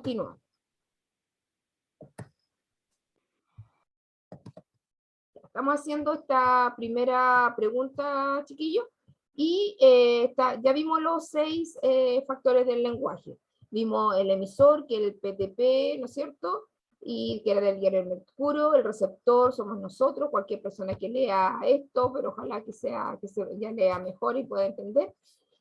Continúa. Estamos haciendo esta primera pregunta, chiquillos, y ya vimos los 6 factores del lenguaje. Vimos el emisor, que es el PTP, ¿no es cierto? Y que era del diario El Mercurio. El receptor somos nosotros, cualquier persona que lea esto, pero ojalá que ya lea mejor y pueda entender.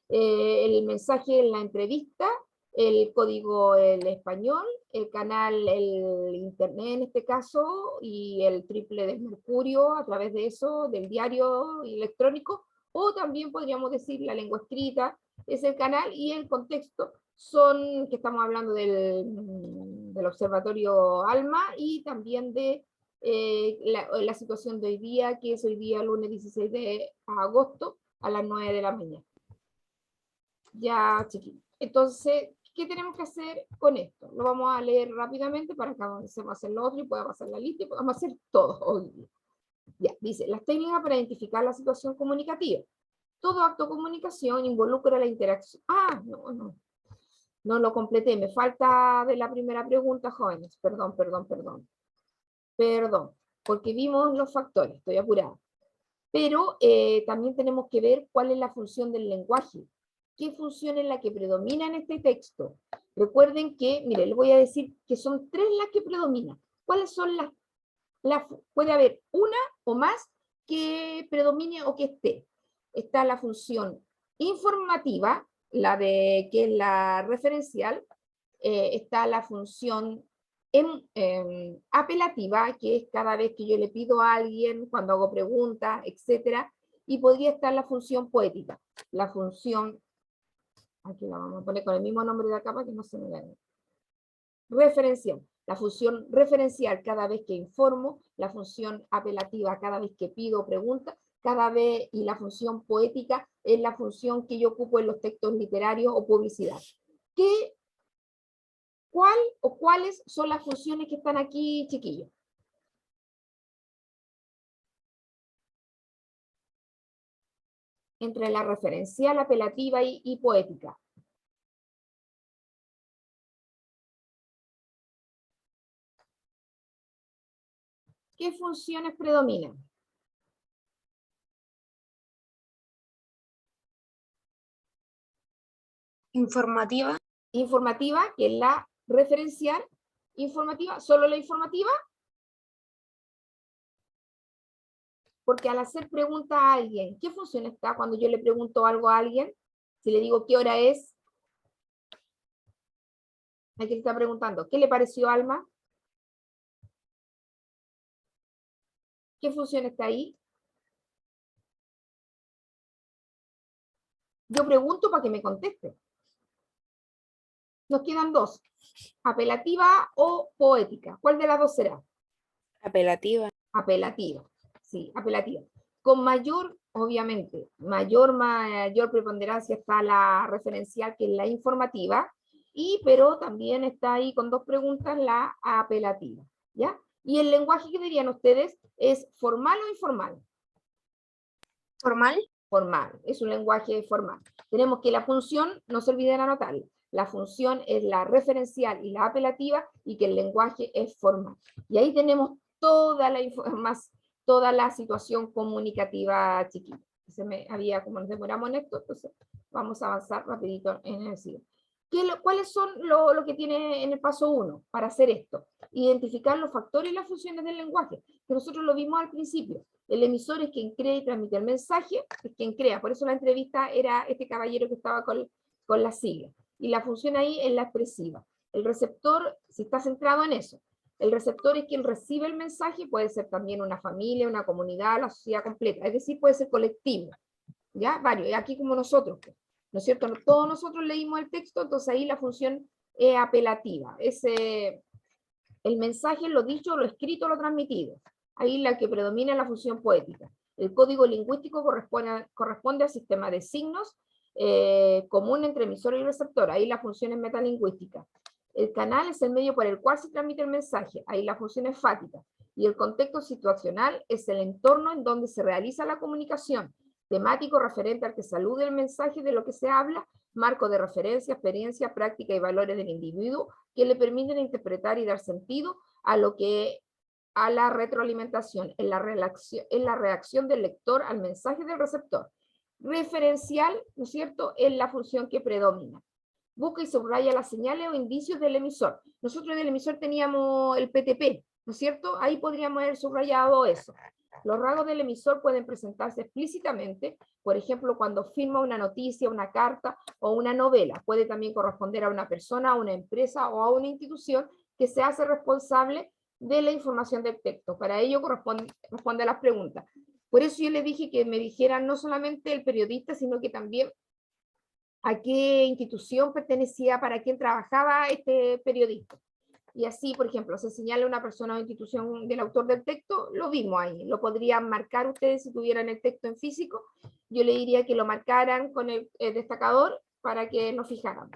El mensaje en la entrevista, el código el español, el canal, el internet en este caso, y el triple del Mercurio a través de eso, del diario electrónico, o también podríamos decir la lengua escrita, es el canal, y el contexto son, que estamos hablando del observatorio ALMA, y también de la situación de hoy día, que es hoy día lunes 16 de agosto a las 9 de la mañana. Ya, chiquillos. Entonces, ¿qué tenemos que hacer con esto? Lo vamos a leer rápidamente para que avancemos a hacer lo otro y podamos hacer la lista y podamos hacer todo hoy día. Ya, dice, las técnicas para identificar la situación comunicativa. Todo acto de comunicación involucra la interacción. No lo completé, me falta de la primera pregunta, jóvenes. Perdón, porque vimos los factores, estoy apurada. Pero también tenemos que ver cuál es la función del lenguaje. ¿Qué función es la que predomina en este texto? Recuerden que, mire, les voy a decir que son 3 las que predominan. ¿Cuáles son puede haber una o más que predomine o que esté? Está la función informativa, que es la referencial. Está la función apelativa, que es cada vez que yo le pido a alguien, cuando hago preguntas, etc. Y podría estar la función poética, la función, aquí la vamos a poner con el mismo nombre de acá para que no se me vea, referencial. La función referencial cada vez que informo, la función apelativa cada vez que pido preguntas, y la función poética es la función que yo ocupo en los textos literarios o publicidad. ¿Cuál o cuáles son las funciones que están aquí, chiquillos? Entre la referencial, apelativa y poética. ¿Qué funciones predominan? Informativa. Informativa, que es la referencial. Informativa, solo la informativa. Porque al hacer pregunta a alguien, ¿qué función está cuando yo le pregunto algo a alguien? Si le digo qué hora es, hay que estar preguntando, ¿qué le pareció Alma? ¿Qué función está ahí? Yo pregunto para que me conteste. Nos quedan 2, apelativa o poética. ¿Cuál de las 2 será? Apelativa. Apelativa, sí, apelativa. Con mayor, obviamente, mayor preponderancia está la referencial, que es la informativa, pero también está ahí con 2 preguntas la apelativa, ¿ya? Y el lenguaje que dirían ustedes, ¿es formal o informal? Formal. Formal, es un lenguaje formal. Tenemos que la función, no se olviden anotarla, la función es la referencial y la apelativa, y que el lenguaje es formal. Y ahí tenemos toda la información, toda la situación comunicativa, chiquita. Como nos demoramos en esto, entonces vamos a avanzar rapidito en el siguiente. ¿Cuáles son lo que tiene en el paso 1 para hacer esto? Identificar los factores y las funciones del lenguaje, que nosotros lo vimos al principio. El emisor es quien crea y transmite el mensaje, es quien crea. Por eso la entrevista era este caballero que estaba con la sigla. Y la función ahí es la expresiva. El receptor, si está centrado en eso, el receptor es quien recibe el mensaje, puede ser también una familia, una comunidad, la sociedad completa, es decir, puede ser colectivo, ¿ya? Varios, y aquí como nosotros, ¿no es cierto? Todos nosotros leímos el texto, entonces ahí la función es apelativa, el mensaje, lo dicho, lo escrito, lo transmitido. Ahí la que predomina es la función poética. El código lingüístico corresponde al sistema de signos común entre emisor y receptor. Ahí la función es metalingüística. El canal es el medio por el cual se transmite el mensaje. Ahí la función es fática. Y el contexto situacional es el entorno en donde se realiza la comunicación, temático referente al que se alude el mensaje de lo que se habla, marco de referencia, experiencia, práctica y valores del individuo que le permiten interpretar y dar sentido a la retroalimentación, en la reacción del lector al mensaje del receptor. Referencial, ¿no es cierto?, es la función que predomina. Busca y subraya las señales o indicios del emisor. Nosotros del emisor teníamos el PTP, ¿no es cierto? Ahí podríamos haber subrayado eso. Los rasgos del emisor pueden presentarse explícitamente, por ejemplo, cuando firma una noticia, una carta o una novela. Puede también corresponder a una persona, a una empresa o a una institución que se hace responsable de la información del texto. Para ello responde a las preguntas. Por eso yo le dije que me dijeran no solamente el periodista, sino que también a qué institución pertenecía, para quién trabajaba este periodista. Y así, por ejemplo, se señala una persona o institución del autor del texto, lo vimos ahí. Lo podrían marcar ustedes si tuvieran el texto en físico. Yo le diría que lo marcaran con el destacador para que nos fijáramos.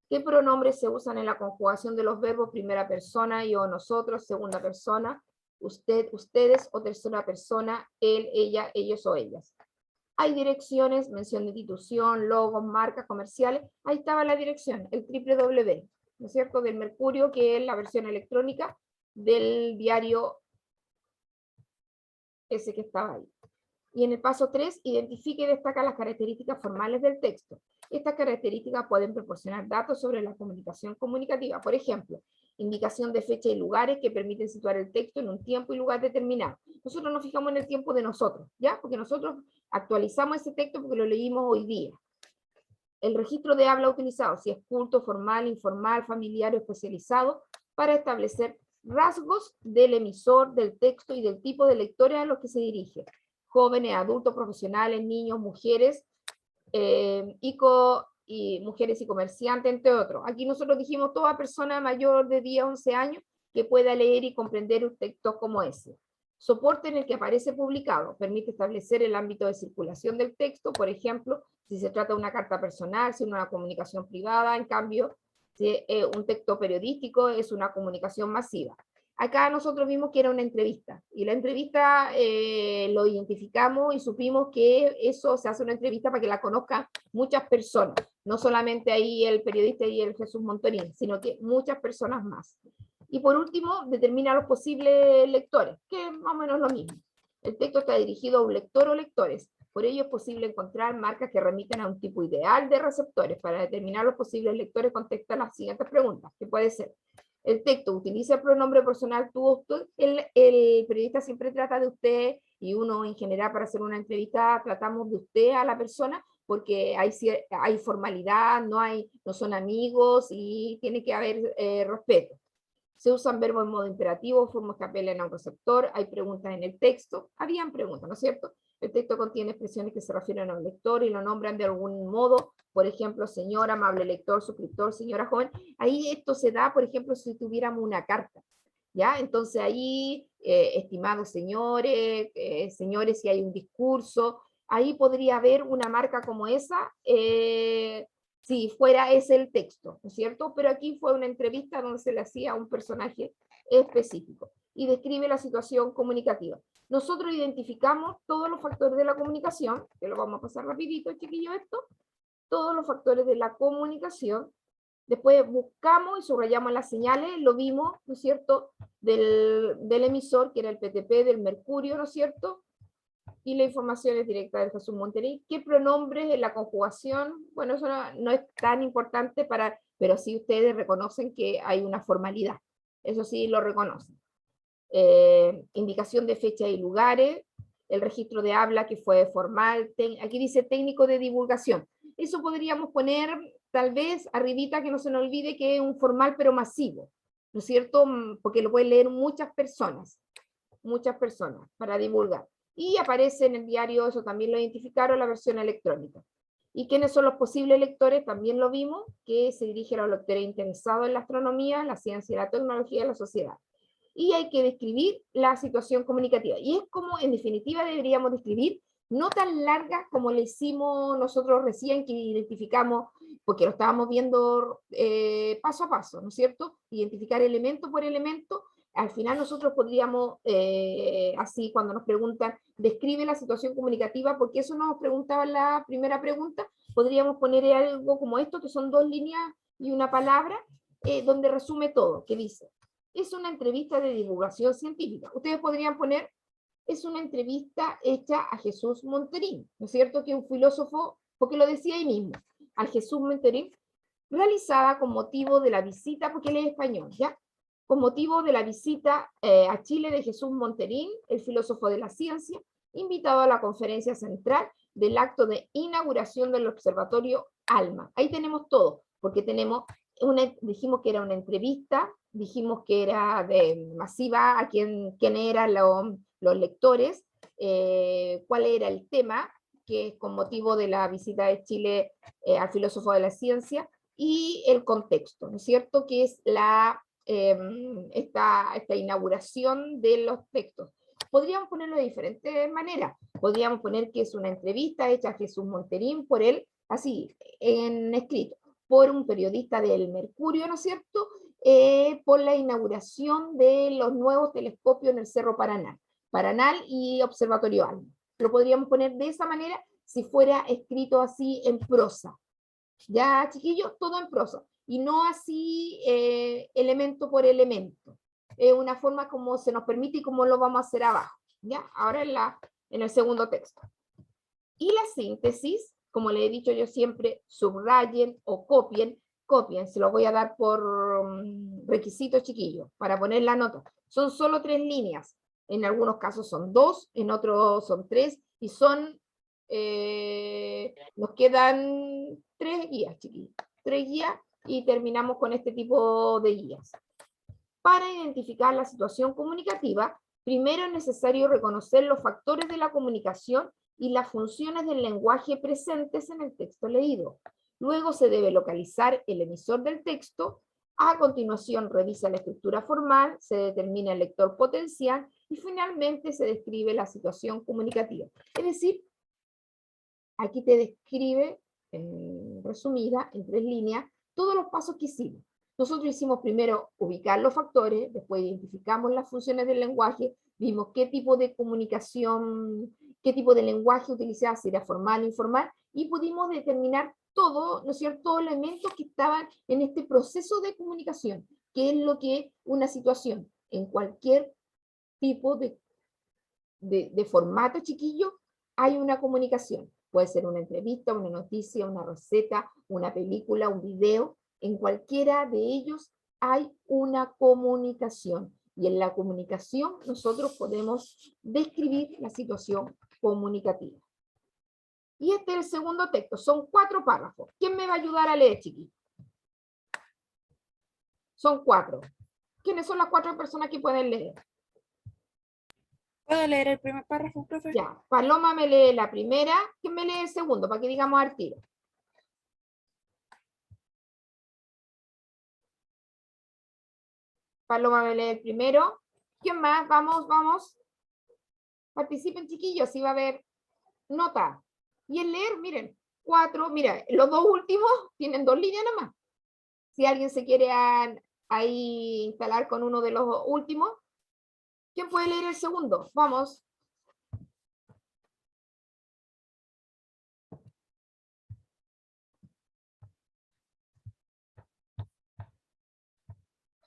¿Qué pronombres se usan en la conjugación de los verbos primera persona, yo, nosotros, segunda persona, usted, ustedes, o tercera persona, él, ella, ellos o ellas? Hay direcciones, mención de institución, logos, marcas comerciales. Ahí estaba la dirección, el www, ¿no es cierto?, del Mercurio, que es la versión electrónica del diario ese que estaba ahí. Y en el paso 3, identifique y destaca las características formales del texto. Estas características pueden proporcionar datos sobre la comunicación comunicativa. Por ejemplo, indicación de fecha y lugares que permiten situar el texto en un tiempo y lugar determinado. Nosotros nos fijamos en el tiempo de nosotros, ¿ya? Porque nosotros actualizamos ese texto porque lo leímos hoy día. El registro de habla utilizado, si es culto, formal, informal, familiar o especializado, para establecer rasgos del emisor, del texto y del tipo de lectores a los que se dirige. Jóvenes, adultos, profesionales, niños, mujeres, y mujeres y comerciantes, entre otros. Aquí nosotros dijimos toda persona mayor de 10 a 11 años que pueda leer y comprender un texto como ese. Soporte en el que aparece publicado. Permite establecer el ámbito de circulación del texto, por ejemplo, si se trata de una carta personal, si es una comunicación privada, en cambio, si un texto periodístico es una comunicación masiva. Acá nosotros vimos que era una entrevista, y la entrevista lo identificamos y supimos que eso se hace una entrevista para que la conozcan muchas personas, no solamente ahí el periodista y el Jesús Montorín, sino que muchas personas más. Y por último, determina los posibles lectores, que es más o menos lo mismo. El texto está dirigido a un lector o lectores, por ello es posible encontrar marcas que remiten a un tipo ideal de receptores. Para determinar los posibles lectores, contesta las siguientes preguntas, que puede ser: el texto utiliza el pronombre personal tú o usted. El periodista siempre trata de usted, y uno en general para hacer una entrevista tratamos de usted a la persona, porque hay formalidad, no son amigos y tiene que haber respeto. Se usan verbos en modo imperativo, formas que apelen a un receptor, hay preguntas en el texto, habían preguntas, ¿no es cierto? El texto contiene expresiones que se refieren a un lector y lo nombran de algún modo, por ejemplo, señor, amable lector, suscriptor, señora joven. Ahí esto se da, por ejemplo, si tuviéramos una carta, ¿ya? Entonces ahí, estimados señores, señores, si hay un discurso, ahí podría haber una marca como esa, si fuera ese el texto, ¿no es cierto? Pero aquí fue una entrevista donde se le hacía a un personaje específico y describe la situación comunicativa. Nosotros identificamos todos los factores de la comunicación, que lo vamos a pasar rapidito, chiquillo, esto, todos los factores de la comunicación. Después buscamos y subrayamos las señales, lo vimos, ¿no es cierto?, del emisor, que era el PTP del Mercurio, ¿no es cierto?, y la información es directa del Jesús Monterín. ¿Qué pronombres en la conjugación? Bueno, eso no es tan importante, pero sí ustedes reconocen que hay una formalidad. Eso sí lo reconocen. Indicación de fecha y lugares, el registro de habla que fue formal, aquí dice técnico de divulgación. Eso podríamos poner tal vez arribita, que no se nos olvide que es un formal pero masivo, ¿no es cierto? Porque lo pueden leer muchas personas para divulgar. Y aparece en el diario, eso también lo identificaron, la versión electrónica. ¿Y quiénes son los posibles lectores? También lo vimos, que se dirigen a los lectores interesados en la astronomía, la ciencia y la tecnología de la sociedad. Y hay que describir la situación comunicativa. Y es como, en definitiva, deberíamos describir, no tan larga como le hicimos nosotros recién, que identificamos, porque lo estábamos viendo paso a paso, ¿no es cierto? Identificar elemento por elemento, al final nosotros podríamos, así cuando nos preguntan, describe la situación comunicativa, porque eso nos preguntaba en la primera pregunta, podríamos poner algo como esto, que son 2 líneas y una palabra, donde resume todo, que dice, es una entrevista de divulgación científica. Ustedes podrían poner, es una entrevista hecha a Jesús Monterín, ¿no es cierto? Que un filósofo, porque lo decía ahí mismo, al Jesús Monterín, realizada con motivo de la visita, porque él es español, ¿ya? Con motivo de la visita a Chile de Jesús Monterín, el filósofo de la ciencia, invitado a la conferencia central del acto de inauguración del Observatorio ALMA. Ahí tenemos todo, porque tenemos dijimos que era una entrevista, dijimos que era masiva, a quién eran los lectores, cuál era el tema, que es con motivo de la visita de Chile al filósofo de la ciencia, y el contexto, ¿no es cierto?, que es esta inauguración de los textos. Podríamos ponerlo de diferentes maneras. Podríamos poner que es una entrevista hecha a Jesús Monterín por él, así, en escrito, por un periodista del Mercurio, ¿no es cierto?, por la inauguración de los nuevos telescopios en el Cerro Paranal y Observatorio ALMA. Lo podríamos poner de esa manera si fuera escrito así en prosa. Ya, chiquillos, todo en prosa. Y no así elemento por elemento. Es una forma como se nos permite y como lo vamos a hacer abajo. ¿Ya? Ahora en el segundo texto. Y la síntesis, como le he dicho yo siempre, subrayen o copien, se lo voy a dar por requisito, chiquillos, para poner la nota. Son solo 3 líneas. En algunos casos son 2, en otros son 3, y son, nos quedan 3 guías, chiquillos. 3 guías y terminamos con este tipo de guías. Para identificar la situación comunicativa, primero es necesario reconocer los factores de la comunicación y las funciones del lenguaje presentes en el texto leído. Luego se debe localizar el emisor del texto. A continuación revisa la estructura formal, se determina el lector potencial y finalmente se describe la situación comunicativa. Es decir, aquí te describe, resumida, en 3 líneas, todos los pasos que hicimos. Nosotros hicimos primero ubicar los factores, después identificamos las funciones del lenguaje, vimos qué tipo de comunicación, qué tipo de lenguaje utilizaba, si era formal o informal, y pudimos determinar todo, ¿no es cierto?, todos los elementos que estaban en este proceso de comunicación, que es lo que una situación en cualquier tipo de formato, chiquillo, hay una comunicación. Puede ser una entrevista, una noticia, una receta, una película, un video. En cualquiera de ellos hay una comunicación. Y en la comunicación nosotros podemos describir la situación comunicativa. Y este es el segundo texto. Son 4 párrafos. ¿Quién me va a ayudar a leer, chiquillos? Son 4. ¿Quiénes son las 4 personas que pueden leer? ¿Puedo leer el primer párrafo, profe? Ya, Paloma me lee la primera. ¿Quién me lee el segundo? Para que digamos al tiro. Paloma me lee el primero. ¿Quién más? Vamos, vamos. Participen, chiquillos, si va a haber nota. Y el leer, miren, 4, mira, los 2 últimos tienen 2 líneas nomás. Si alguien se quiere ahí instalar con uno de los últimos, ¿quién puede leer el segundo? Vamos.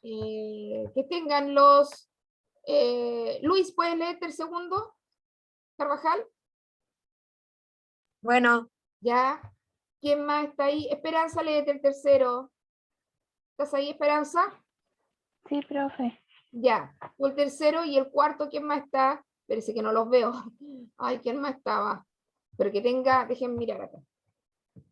Que tengan los... Luis, ¿puedes leerte el segundo? Carvajal. Bueno, Ya. ¿Quién más está ahí? Esperanza, léete el tercero. ¿Estás ahí, Esperanza? Sí, profe. Ya. ¿Tú el tercero y el cuarto, quién más está? Parece que no los veo. Ay, ¿quién más estaba? Pero que tenga, dejen mirar acá.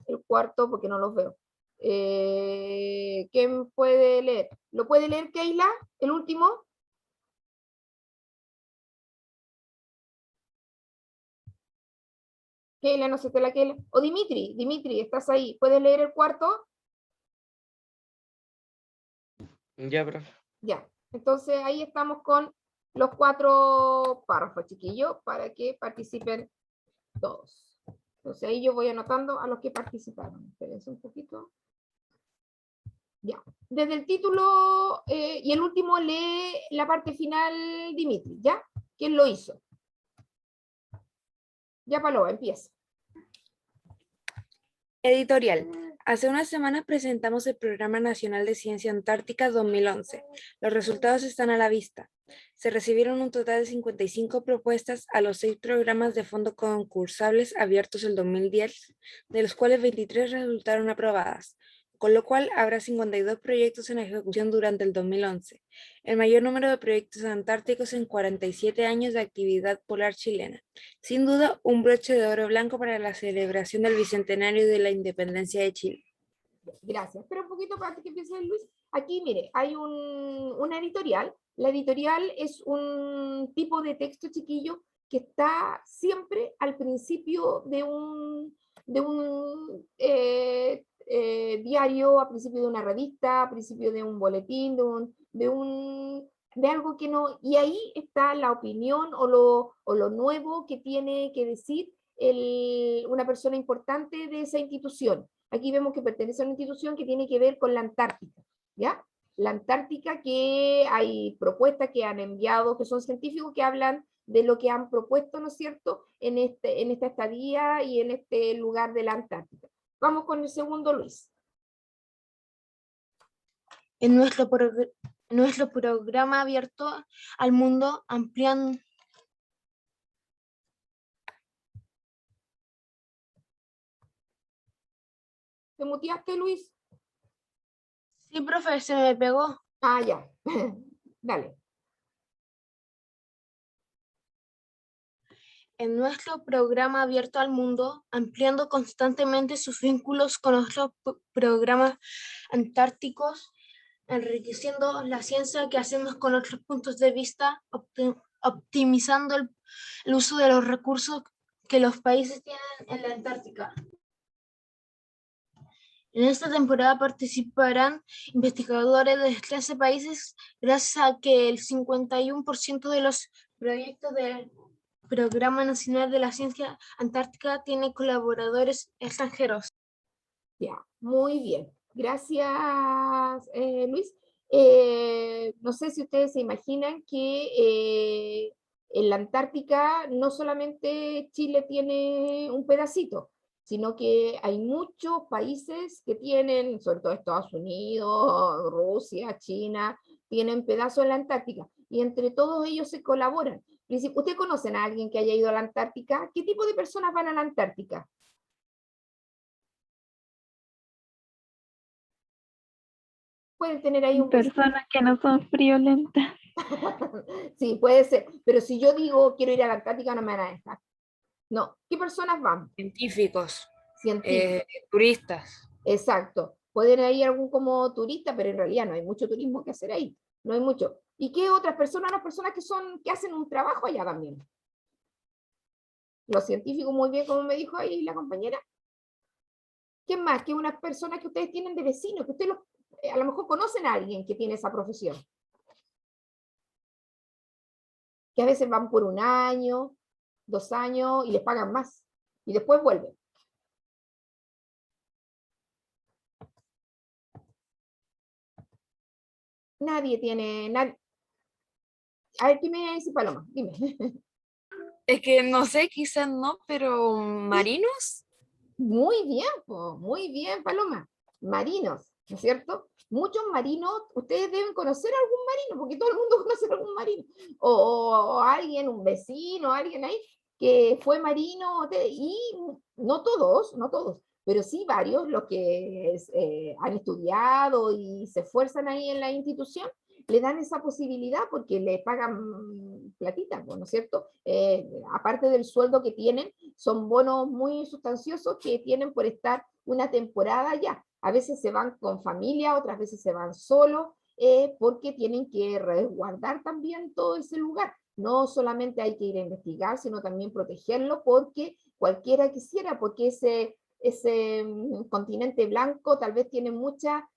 El cuarto, porque no los veo. ¿Quién puede leer? ¿Lo puede leer Keila? ¿El último? Keila, no sé, te la Keila. O Dimitri, ¿estás ahí? ¿Puedes leer el cuarto? Ya, profe. Ya. Entonces ahí estamos con los 4 párrafos, chiquillos, para que participen todos. Entonces ahí yo voy anotando a los que participaron. Espérense un poquito. Ya. Desde el título, y y el último lee la parte final, Dimitri, ¿ya? ¿Quién lo hizo? Ya, Paloma, empieza. Editorial. Hace unas semanas presentamos el Programa Nacional de Ciencia Antártica 2011. Los resultados están a la vista. Se recibieron un total de 55 propuestas a los 6 programas de fondo concursables abiertos el 2010, de los cuales 23 resultaron aprobadas, con lo cual habrá 52 proyectos en ejecución durante el 2011, el mayor número de proyectos antárticos en 47 años de actividad polar chilena. Sin duda, un broche de oro blanco para la celebración del bicentenario de la independencia de Chile. Gracias. Espera un poquito para que empiece Luis. Aquí, mire, hay una editorial. La editorial es un tipo de texto chiquillo que está siempre al principio de un diario, a principio de una revista, a principio de un boletín, de algo que no, y ahí está la opinión o lo nuevo que tiene que decir una persona importante de esa institución. Aquí vemos que pertenece a una institución que tiene que ver con la Antártica, ¿ya? La Antártica, que hay propuestas que han enviado, que son científicos que hablan de lo que han propuesto, ¿no es cierto?, en esta estadía y en este lugar de la Antártica. Vamos con el segundo, Luis. En nuestro programa abierto al mundo, ampliando... ¿Te muteaste, Luis? Sí, profe, se me pegó. Ah, ya. Dale. En nuestro programa abierto al mundo, ampliando constantemente sus vínculos con otros programas antárticos, enriqueciendo la ciencia que hacemos con otros puntos de vista, optimizando el uso de los recursos que los países tienen en la Antártica. En esta temporada participarán investigadores de 13 países, gracias a que el 51% de los proyectos del Programa Nacional de la Ciencia Antártica tiene colaboradores extranjeros. Ya, muy bien. Gracias, Luis. No sé si ustedes se imaginan que en la Antártica no solamente Chile tiene un pedacito, sino que hay muchos países que tienen, sobre todo Estados Unidos, Rusia, China, tienen pedazos en la Antártica, y entre todos ellos se colaboran. ¿Ustedes conocen a alguien que haya ido a la Antártica? ¿Qué tipo de personas van a la Antártica? Pueden tener ahí un Personas que no son friolentas. Sí, puede ser, pero si yo digo quiero ir a la Antártica no me van a dejar. No, ¿qué personas van? Científicos, Científicos, turistas. exacto. Pueden ir algún como turista, pero en realidad no hay mucho turismo que hacer ahí, no hay mucho. ¿Y qué otras personas? Las personas que hacen un trabajo allá también. Los científicos, muy bien, como me dijo ahí la compañera. ¿Qué más? Que unas personas que ustedes tienen de vecinos, que ustedes a lo mejor conocen a alguien que tiene esa profesión. Que a veces van por 1 año, 2 años y les pagan más. Y después vuelven. Nadie tiene... A ver, ¿qué me dice Paloma? Dime. Es que no sé, quizás no, pero marinos. Muy bien, muy bien, Paloma. Marinos, ¿no es cierto? Muchos marinos, ustedes deben conocer a algún marino, porque todo el mundo conoce a algún marino. O alguien, un vecino, alguien ahí, que fue marino, y no todos, no todos, pero sí varios, los que han estudiado y se esfuerzan ahí en la institución, le dan esa posibilidad porque le pagan platita, ¿no es cierto? Aparte del sueldo que tienen, son bonos muy sustanciosos que tienen por estar una temporada allá. A veces se van con familia, otras veces se van solos, porque tienen que resguardar también todo ese lugar. No solamente hay que ir a investigar, sino también protegerlo, porque cualquiera quisiera, porque ese continente blanco tal vez tiene mucha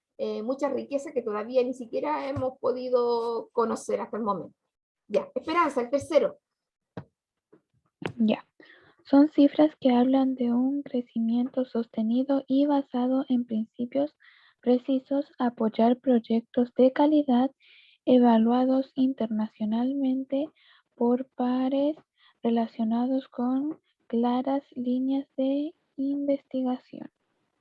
riqueza que todavía ni siquiera hemos podido conocer hasta el momento. Ya, Esperanza, el tercero. Ya. Son cifras que hablan de un crecimiento sostenido y basado en principios precisos, apoyar proyectos de calidad evaluados internacionalmente por pares relacionados con claras líneas de investigación.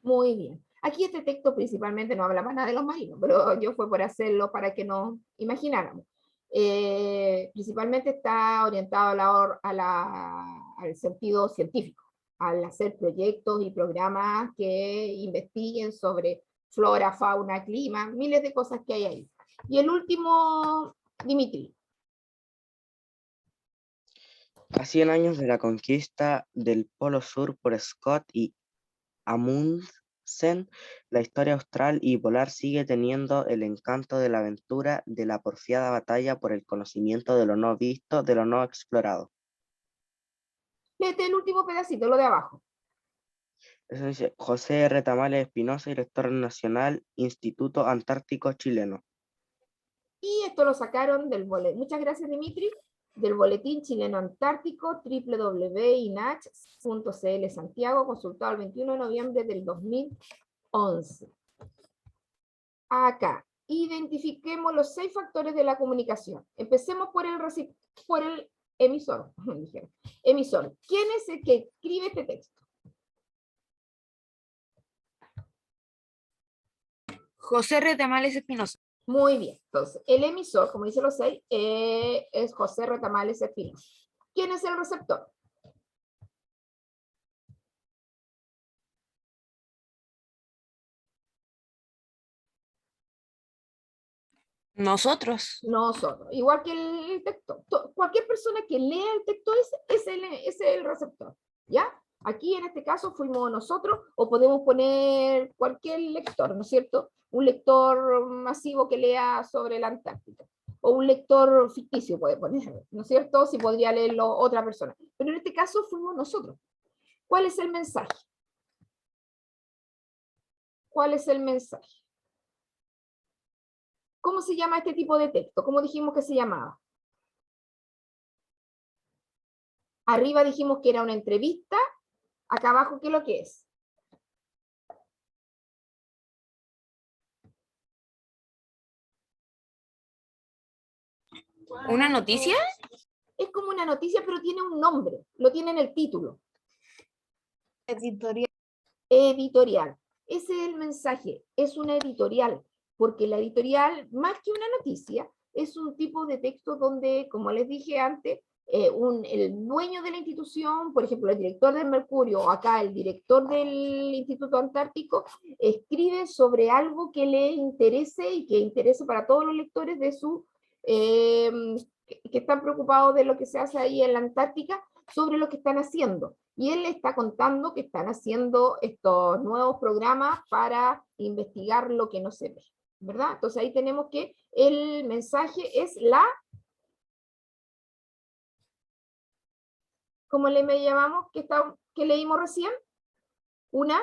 Muy bien. Aquí este texto principalmente no hablaba nada de los marinos, pero yo fue por hacerlo para que nos imagináramos. Principalmente está orientado al sentido científico, al hacer proyectos y programas que investiguen sobre flora, fauna, clima, miles de cosas que hay ahí. Y el último, Dimitri. A 100 años de la conquista del Polo Sur por Scott y Amundsen, la historia austral y polar sigue teniendo el encanto de la aventura, de la porfiada batalla por el conocimiento de lo no visto, de lo no explorado. Léete el último pedacito, lo de abajo. Eso dice José R. Tamales Espinosa, director nacional, Instituto Antártico Chileno. Y esto lo sacaron del boletín. Muchas gracias, Dimitri. Del Boletín Chileno Antártico, www.inach.cl Santiago, consultado el 21 de noviembre del 2011. Acá, identifiquemos los 6 factores de la comunicación. Empecemos por el emisor. Emisor. ¿Quién es el que escribe este texto? José Retamales Espinosa. Muy bien. Entonces, el emisor, como dicen los 6, es José Retamales Espinosa. ¿Quién es el receptor? Nosotros. Nosotros. Igual que el texto. Cualquier persona que lea el texto es el receptor. ¿Ya? Aquí en este caso fuimos nosotros, o podemos poner cualquier lector, ¿no es cierto? Un lector masivo que lea sobre la Antártica. O un lector ficticio puede poner, ¿no es cierto? Si podría leerlo otra persona. Pero en este caso fuimos nosotros. ¿Cuál es el mensaje? ¿Cuál es el mensaje? ¿Cómo se llama este tipo de texto? ¿Cómo dijimos que se llamaba? Arriba dijimos que era una entrevista. Acá abajo, ¿qué es lo que es? ¿Una noticia? Es como una noticia, pero tiene un nombre. Lo tiene en el título. Editorial. Editorial. Ese es el mensaje. Es una editorial. Porque la editorial, más que una noticia, es un tipo de texto donde, como les dije antes, el dueño de la institución, por ejemplo, el director del Mercurio, o acá el director del Instituto Antártico, escribe sobre algo que le interese y que interese para todos los lectores de su, que están preocupados de lo que se hace ahí en la Antártica, sobre lo que están haciendo. Y él le está contando que están haciendo estos nuevos programas para investigar lo que no se ve, ¿verdad? Entonces ahí tenemos que el mensaje es ¿cómo le llamamos que leímos recién? Una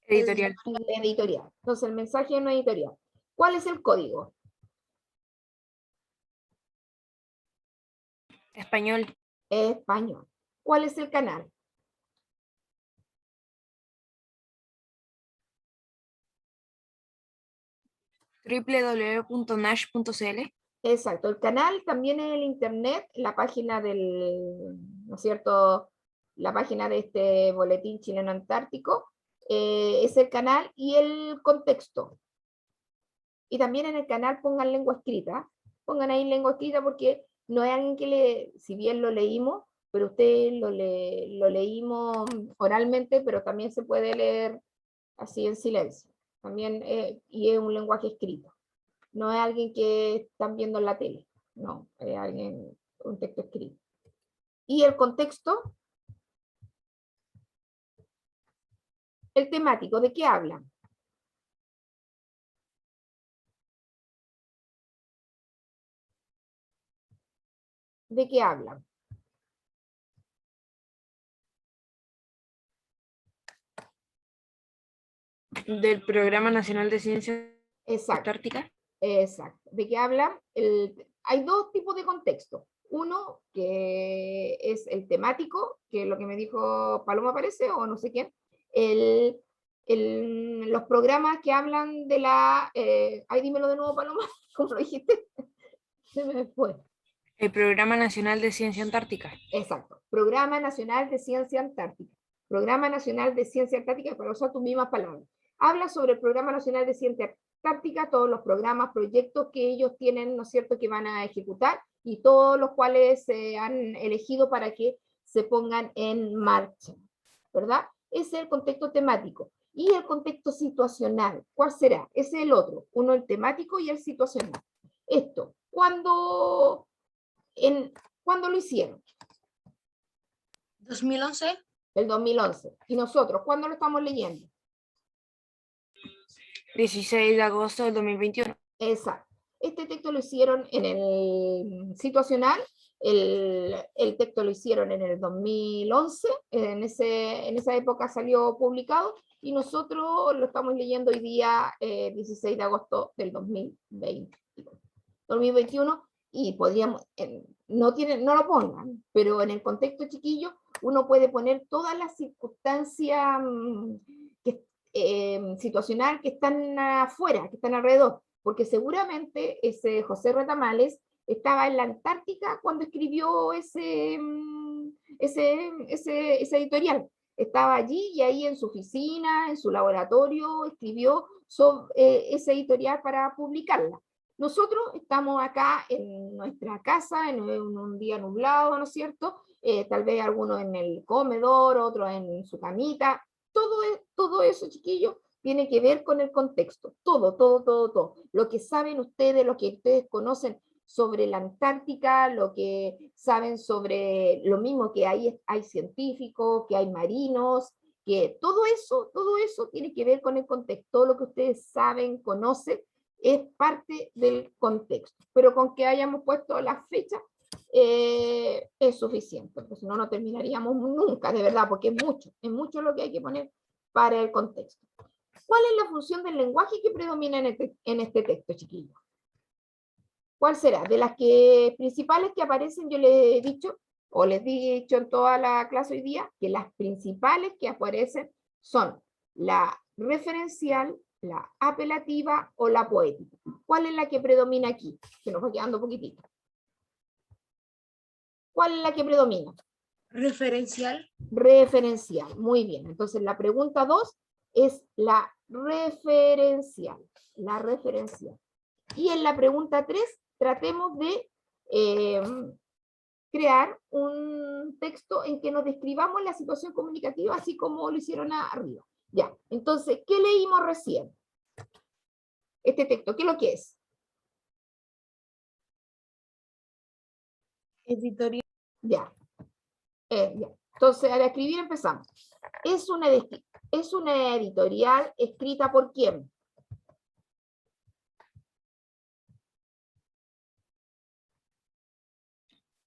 Editorial. editorial. Entonces el mensaje es una editorial. ¿Cuál es el código? Español. Español. ¿Cuál es el canal? www.nash.cl. Exacto, el canal también es el internet, la página del, ¿no es cierto? La página de este boletín chileno antártico, es el canal y el contexto. Y también en el canal pongan lengua escrita, pongan ahí lengua escrita porque no hay alguien que si bien lo leímos, pero ustedes lo leímos oralmente, pero también se puede leer así en silencio, también, y es un lenguaje escrito. No es alguien que están viendo en la tele, no, es alguien, un texto escrito. Y el contexto, el temático, ¿de qué hablan? ¿De qué hablan? Del Programa Nacional de Ciencia Exacto, Antártica. exacto. ¿De qué hablan? Hay dos tipos de contexto. Uno que es el temático, que es lo que me dijo Paloma parece, o no sé quién, los programas que hablan de la... ahí dímelo de nuevo, Paloma, ¿cómo lo dijiste? Se me fue. El Programa Nacional de Ciencia Antártica. Exacto, Programa Nacional de Ciencia Antártica. Programa Nacional de Ciencia Antártica, para usar tus mismas palabras. Habla sobre el Programa Nacional de Ciencia Antártica, todos los programas, proyectos que ellos tienen, ¿no es cierto?, que van a ejecutar, y todos los cuales se han elegido para que se pongan en marcha, ¿verdad? Ese es el contexto temático. Y el contexto situacional, ¿cuál será? Ese es el otro, uno el temático y el situacional. Esto, ¿cuándo lo hicieron? 2011. El 2011. ¿Y nosotros cuándo lo estamos leyendo? 16 de agosto del 2021. Exacto. Este texto lo hicieron en el situacional, el texto lo hicieron en el 2011, en esa época salió publicado, y nosotros lo estamos leyendo hoy día, 16 de agosto del 2021, y podríamos, no lo pongan, pero en el contexto chiquillo, uno puede poner todas las circunstancias situacional que están afuera, que están alrededor, porque seguramente ese José Retamales estaba en la Antártica cuando escribió ese editorial. Estaba allí, y ahí en su oficina, en su laboratorio, escribió ese editorial para publicarla. Nosotros estamos acá en nuestra casa, en un día nublado, ¿no es cierto? Tal vez algunos en el comedor, otros en su camita. Todo eso, chiquillos, tiene que ver con el contexto. Todo. Lo que saben ustedes, lo que ustedes conocen sobre la Antártica, lo que saben sobre lo mismo que hay científicos, que hay marinos, que todo eso tiene que ver con el contexto. Todo lo que ustedes saben, conocen, es parte del contexto. Pero con que hayamos puesto la fecha, es suficiente, porque si no, no terminaríamos nunca, de verdad, porque es mucho lo que hay que poner para el contexto. ¿Cuál es la función del lenguaje que predomina en este texto, chiquillos? ¿Cuál será? De las principales que aparecen, yo les he dicho, o les he dicho en toda la clase hoy día, que las principales que aparecen son la referencial, la apelativa o la poética. ¿Cuál es la que predomina aquí? Se nos va quedando poquitito. ¿Cuál es la que predomina? Referencial. Referencial, muy bien. Entonces la pregunta 2 es la referencial. La referencial. Y en la pregunta 3 tratemos de crear un texto en que nos describamos la situación comunicativa, así como lo hicieron arriba. Ya, entonces, ¿qué leímos recién? Este texto, ¿qué es lo que es? Editorial. Ya. Ya. Entonces, al escribir empezamos. Es una editorial escrita por ¿quién?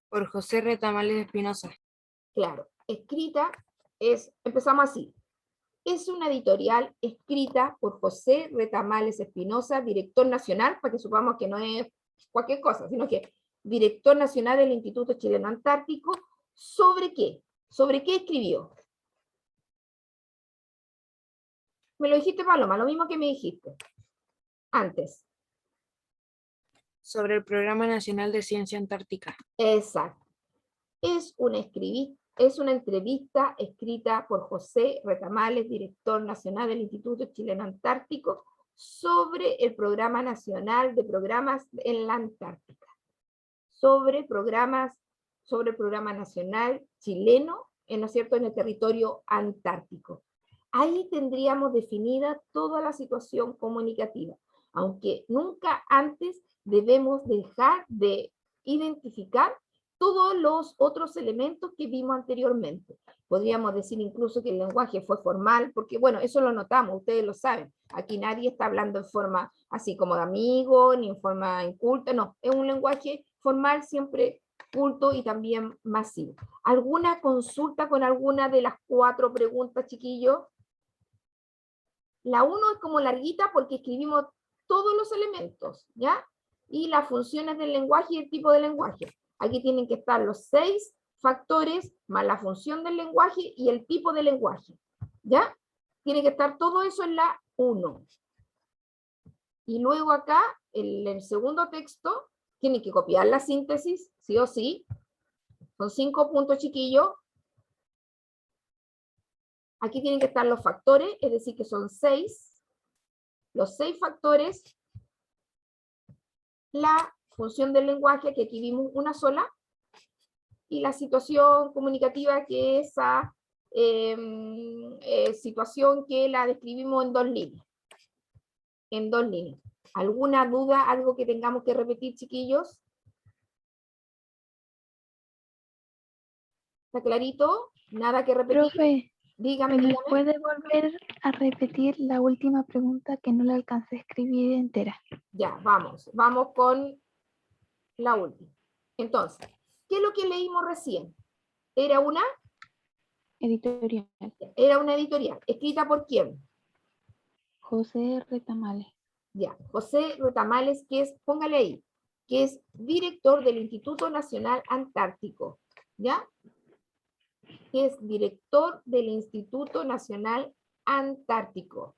Por José Retamales Espinosa. Claro, empezamos así. Es una editorial escrita por José Retamales Espinosa, director nacional, para que supamos que no es cualquier cosa, sino que director nacional del Instituto Chileno Antártico. ¿Sobre qué? ¿Sobre qué escribió? Me lo dijiste, Paloma, lo mismo que me dijiste antes. Sobre el Programa Nacional de Ciencia Antártica. Exacto. Es una entrevista escrita por José Retamales, director nacional del Instituto Chileno Antártico, sobre el Programa Nacional de Programas en la Antártica. Sobre el Programa Nacional Chileno, ¿no es cierto?, en el territorio antártico. Ahí tendríamos definida toda la situación comunicativa, aunque nunca antes debemos dejar de identificar todos los otros elementos que vimos anteriormente. Podríamos decir incluso que el lenguaje fue formal, porque bueno, eso lo notamos, ustedes lo saben. Aquí nadie está hablando en forma así como de amigo, ni en forma inculta, no. Es un lenguaje formal, siempre culto y también masivo. ¿Alguna consulta con alguna de las 4 preguntas, chiquillos? La 1 es como larguita porque escribimos todos los elementos, ¿ya? Y las funciones del lenguaje y el tipo de lenguaje. Aquí tienen que estar los 6 factores más la función del lenguaje y el tipo de lenguaje, ¿ya? tiene que estar todo eso en la 1. Y luego acá, en el segundo texto, tiene que copiar la síntesis, sí o sí. Son 5 puntos, chiquillos. Aquí tienen que estar los factores, es decir, que son 6. Los 6 factores. La función del lenguaje, que aquí vimos una sola. Y la situación comunicativa, que es esa situación que la describimos en 2 líneas. En 2 líneas. ¿Alguna duda, algo que tengamos que repetir, chiquillos? ¿Está clarito? ¿Nada que repetir? Profe, Dígame, ¿me dígame. puede volver a repetir la última pregunta que no la alcancé a escribir entera? Ya, vamos con la última. Entonces, ¿qué es lo que leímos recién? Era una Editorial. editorial. ¿Escrita por quién? José Retamales. Ya, José Retamales, que es, póngale ahí, que es director del Instituto Nacional Antártico. ¿Ya? Que es director del Instituto Nacional Antártico.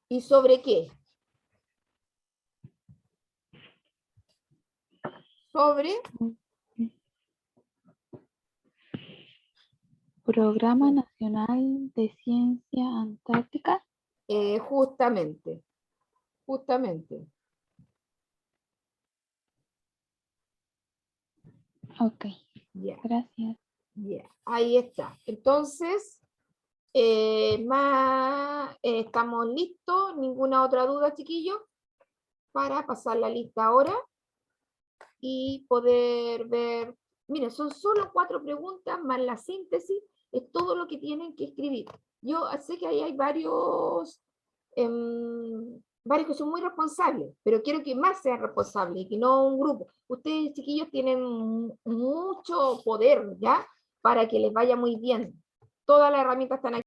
¿Y sobre qué? Sobre Programa Nacional de Ciencia Antártica. justamente. Ok, Ya, gracias. ya. Ahí está. Entonces, estamos listos. ¿Ninguna otra duda, chiquillos? Para pasar la lista ahora y poder ver. Miren, son solo 4 preguntas más la síntesis, es todo lo que tienen que escribir. Yo sé que ahí hay varios que son muy responsables, pero quiero que más sean responsables y que no un grupo. Ustedes, chiquillos, tienen mucho poder, ¿ya? Para que les vaya muy bien. Todas las herramientas están aquí.